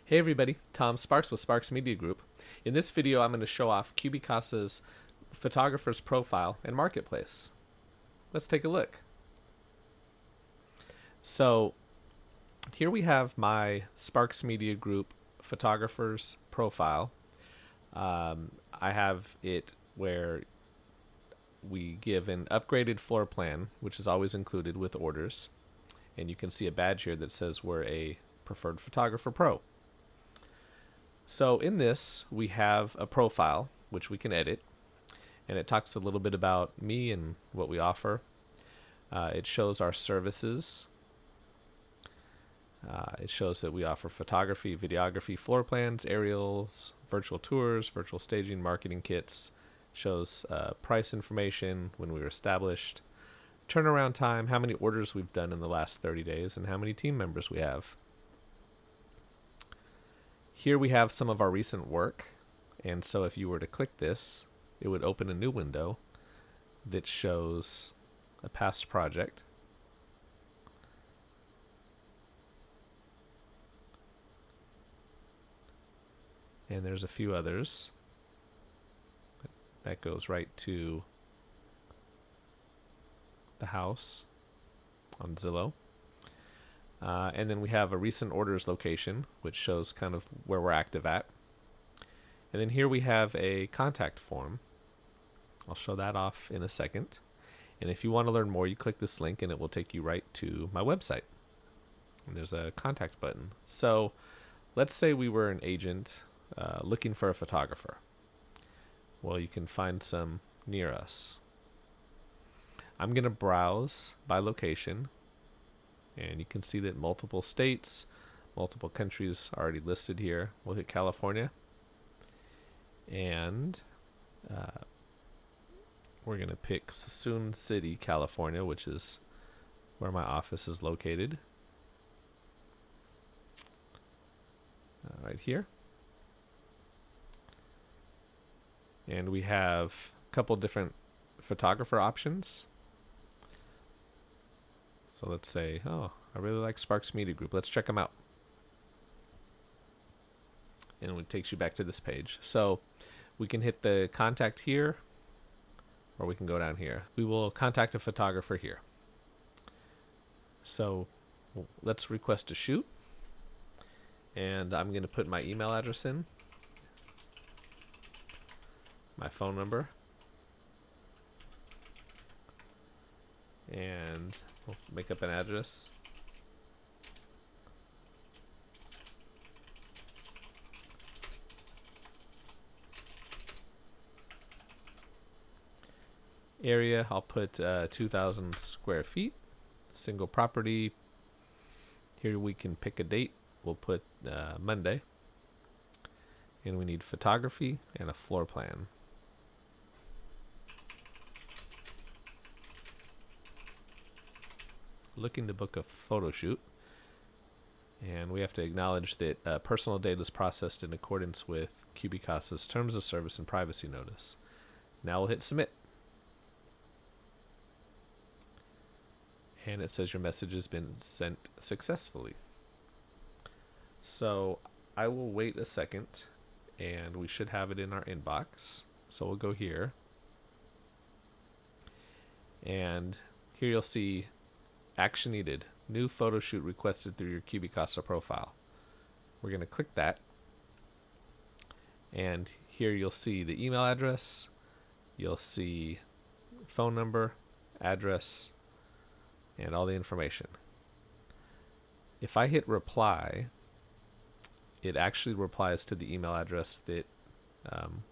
Hey everybody, Tom Sparks with Sparks Media Group. In this video, I'm going to show off Cubicasa's photographer's profile and marketplace. Let's take a look. So here we have my Sparks Media Group photographer's profile. I have it where we give an upgraded floor plan, which is always included with orders. And you can see a badge here that says we're a preferred photographer pro. So in this, we have a profile, which we can edit, and it talks a little bit about me and what we offer. It shows our services. It shows that we offer photography, videography, floor plans, aerials, virtual tours, virtual staging, marketing kits. Shows price information, when we were established, turnaround time, how many orders we've done in the last 30 days, and how many team members we have. Here we have some of our recent work, and so if you were to click this, it would open a new window that shows a past project. And there's a few others. That goes right to the house on Zillow. And then we have a recent orders location, which shows kind of where we're active at. And then here we have a contact form. I'll show that off in a second. And if you want to learn more, you click this link and it will take you right to my website. And there's a contact button. So let's say we were an agent looking for a photographer. Well, you can find some near us. I'm going to browse by location. And you can see that multiple states, multiple countries are already listed here. We'll hit California. And we're going to pick Suisun City, California, which is where my office is located. Right here. And we have a couple different photographer options. So let's say, oh, I really like Sparks Media Group. Let's check them out. And it takes you back to this page. So we can hit the contact here, or we can go down here. We will contact a photographer here. So let's request a shoot. And I'm going to put my email address in, my phone number, and we'll make up an address. Area, I'll put 2,000 square feet. Single property. Here we can pick a date. We'll put Monday. And we need photography and a floor plan. Looking to book a photo shoot, and we have to acknowledge that personal data is processed in accordance with Cubicasa's terms of service and privacy notice. Now we'll hit submit, and it says your message has been sent successfully. So I will wait a second, and we should have it in our inbox. So we'll go here, and here you'll see action needed. New photo shoot requested through your Cubicasa profile. We're going to click that. And here you'll see the email address. You'll see phone number, address, and all the information. If I hit reply, it actually replies to the email address that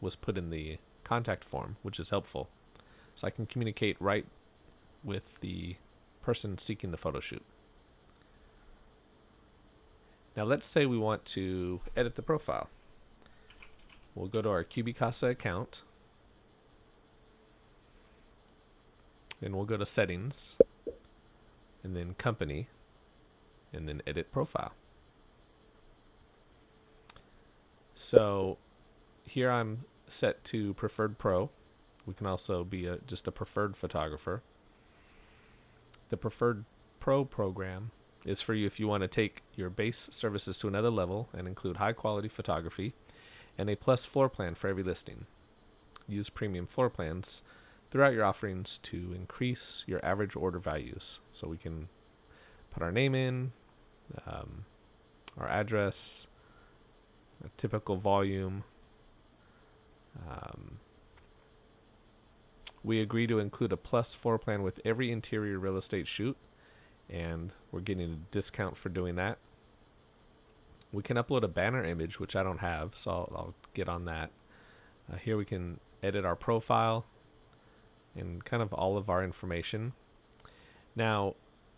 was put in the contact form, which is helpful. So I can communicate right with the person seeking the photo shoot. Now let's say we want to edit the profile. We'll go to our Cubicasa account, and we'll go to settings, and then company, and then edit profile. So here I'm set to preferred pro. We can also be just a preferred photographer. The preferred pro program is for you if you want to take your base services to another level and include high quality photography and a plus floor plan for every listing. Use premium floor plans throughout your offerings to increase your average order values. So we can put our name in, our address, a typical volume. We agree to include a plus floor plan with every interior real estate shoot, and we're getting a discount for doing that. We can upload a banner image, which I don't have, so I'll get on that. Here we can edit our profile and kind of all of our information. Now,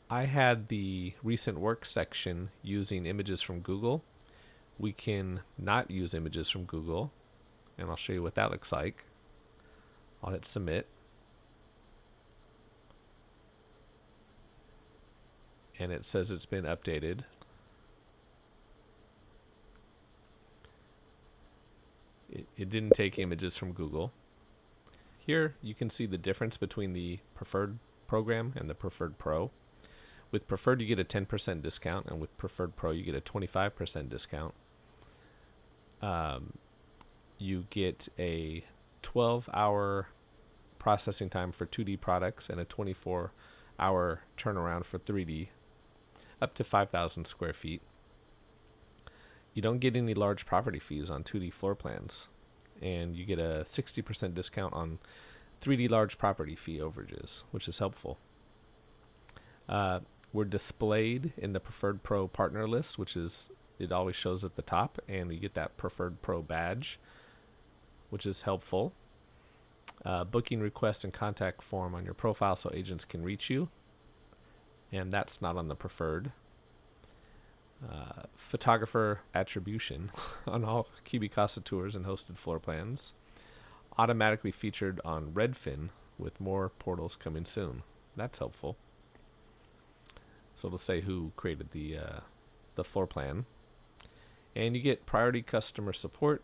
I had the recent work section using images from Google. We can not use images from Google, and I'll show you what that looks like. I'll hit submit. And it says it's been updated. It didn't take images from Google. Here you can see the difference between the preferred program and the preferred pro. With preferred you get a 10% discount, and with preferred pro you get a 25% discount. You get a 12-hour processing time for 2D products and a 24-hour turnaround for 3D, up to 5,000 square feet. You don't get any large property fees on 2D floor plans, and you get a 60% discount on 3D large property fee overages, which is helpful. We're displayed in the Preferred Pro partner list, which is, it always shows at the top, and you get that Preferred Pro badge, which is helpful. Booking request and contact form on your profile so agents can reach you, and that's not on the preferred. Photographer attribution on all Cubicasa tours and hosted floor plans. Automatically featured on Redfin with more portals coming soon. That's helpful. So it'll say who created the floor plan. And you get priority customer support,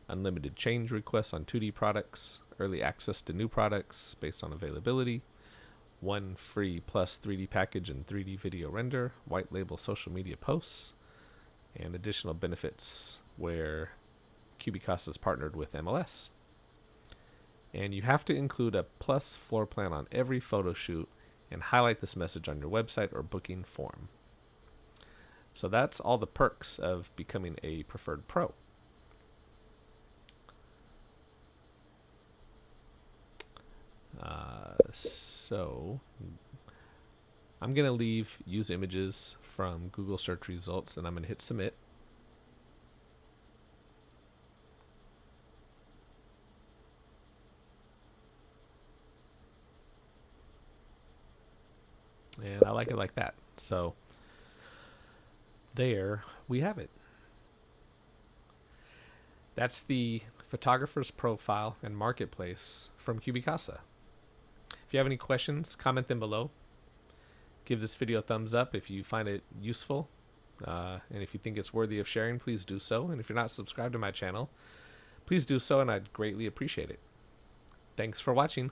unlimited change requests on 2D products, early access to new products based on availability, one free plus 3D package and 3D video render, white label social media posts, and additional benefits where Cubicasa is partnered with MLS. And you have to include a plus floor plan on every photo shoot and highlight this message on your website or booking form. So that's all the perks of becoming a preferred pro. So I'm going to leave use images from Google search results, and I'm going to hit submit. And I like it like that. So there we have it. That's the photographer's profile and marketplace from Cubicasa. If you have any questions, comment them below. Give this video a thumbs up if you find it useful. And if you think it's worthy of sharing, please do so. And if you're not subscribed to my channel, please do so, and I'd greatly appreciate it. Thanks for watching.